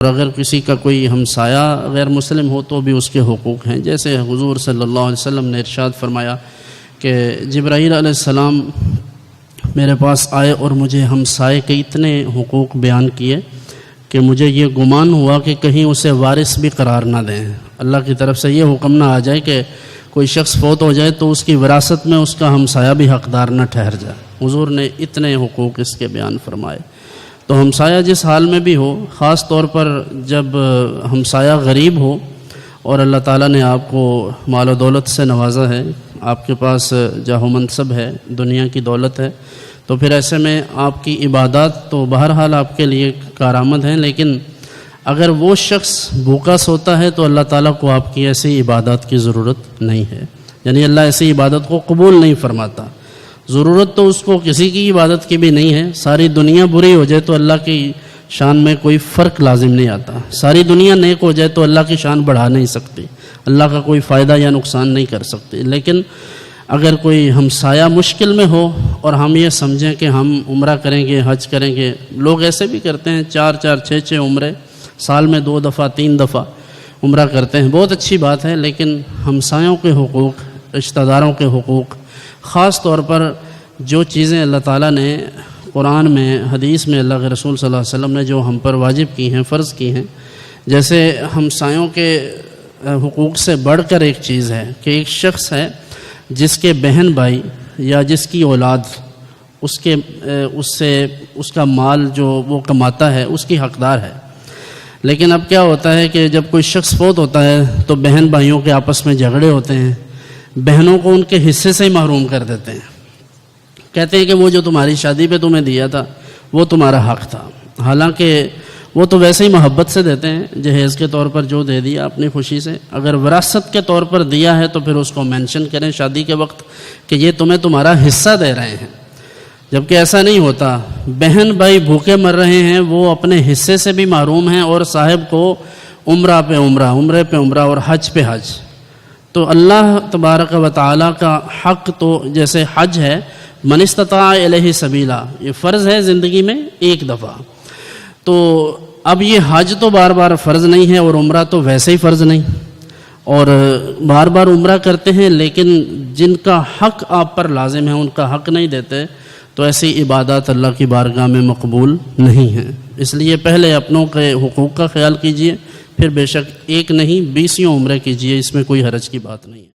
اور اگر کسی کا کوئی ہمسایہ غیر مسلم ہو تو بھی اس کے حقوق ہیں، جیسے حضور صلی اللہ علیہ وسلم نے ارشاد فرمایا کہ جبرائیل علیہ السلام میرے پاس آئے اور مجھے ہمسائے کے اتنے حقوق بیان کیے کہ مجھے یہ گمان ہوا کہ کہیں اسے وارث بھی قرار نہ دیں، اللہ کی طرف سے یہ حکم نہ آ جائے کہ کوئی شخص فوت ہو جائے تو اس کی وراثت میں اس کا ہمسایہ بھی حقدار نہ ٹھہر جائے۔ حضور نے اتنے حقوق اس کے بیان فرمائے۔ تو ہمسایہ جس حال میں بھی ہو، خاص طور پر جب ہمسایہ غریب ہو اور اللہ تعالیٰ نے آپ کو مال و دولت سے نوازا ہے، آپ کے پاس جاہ و منصب ہے، دنیا کی دولت ہے، تو پھر ایسے میں آپ کی عبادات تو بہرحال آپ کے لیے کارآمد ہیں، لیکن اگر وہ شخص بھوکا سوتا ہے تو اللہ تعالیٰ کو آپ کی ایسی عبادات کی ضرورت نہیں ہے، یعنی اللہ ایسی عبادت کو قبول نہیں فرماتا۔ ضرورت تو اس کو کسی کی عبادت کی بھی نہیں ہے، ساری دنیا بری ہو جائے تو اللہ کی شان میں کوئی فرق لازم نہیں آتا، ساری دنیا نیک ہو جائے تو اللہ کی شان بڑھا نہیں سکتی، اللہ کا کوئی فائدہ یا نقصان نہیں کر سکتی۔ لیکن اگر کوئی ہمسایہ مشکل میں ہو اور ہم یہ سمجھیں کہ ہم عمرہ کریں گے، حج کریں گے، لوگ ایسے بھی کرتے ہیں 4 6 عمرے سال میں 2 دفعہ 3 دفعہ عمرہ کرتے ہیں، بہت اچھی بات ہے، لیکن ہمسایوں کے حقوق، رشتہ داروں کے حقوق، خاص طور پر جو چیزیں اللہ تعالیٰ نے قرآن میں، حدیث میں اللہ کے رسول صلی اللہ علیہ وسلم نے جو ہم پر واجب کی ہیں، فرض کی ہیں، جیسے ہمسایوں کے حقوق سے بڑھ کر ایک چیز ہے کہ ایک شخص ہے جس کے بہن بھائی یا جس کی اولاد اس کا مال جو وہ کماتا ہے اس کی حقدار ہے، لیکن اب کیا ہوتا ہے کہ جب کوئی شخص فوت ہوتا ہے تو بہن بھائیوں کے آپس میں جھگڑے ہوتے ہیں، بہنوں کو ان کے حصے سے ہی محروم کر دیتے ہیں، کہتے ہیں کہ وہ جو تمہاری شادی پہ تمہیں دیا تھا وہ تمہارا حق تھا، حالانکہ وہ تو ویسے ہی محبت سے دیتے ہیں، جہیز کے طور پر جو دے دیا اپنی خوشی سے، اگر وراثت کے طور پر دیا ہے تو پھر اس کو مینشن کریں شادی کے وقت کہ یہ تمہارا حصہ دے رہے ہیں، جبکہ ایسا نہیں ہوتا، بہن بھائی بھوکے مر رہے ہیں، وہ اپنے حصے سے بھی محروم ہیں اور صاحب کو عمرہ پہ عمرہ، عمرے پہ عمرہ اور حج پہ حج۔ تو اللہ تبارک و تعالیٰ کا حق تو جیسے حج ہے، من استطاع الیہ سبیلا، یہ فرض ہے زندگی میں ایک دفعہ، تو اب یہ حج تو بار بار فرض نہیں ہے اور عمرہ تو ویسے ہی فرض نہیں، اور بار بار عمرہ کرتے ہیں لیکن جن کا حق آپ پر لازم ہے ان کا حق نہیں دیتے، تو ایسی عبادات اللہ کی بارگاہ میں مقبول نہیں ہیں۔ اس لیے پہلے اپنوں کے حقوق کا خیال کیجئے، پھر بے شک ایک نہیں 20 عمرے کیجئے، اس میں کوئی حرج کی بات نہیں ہے۔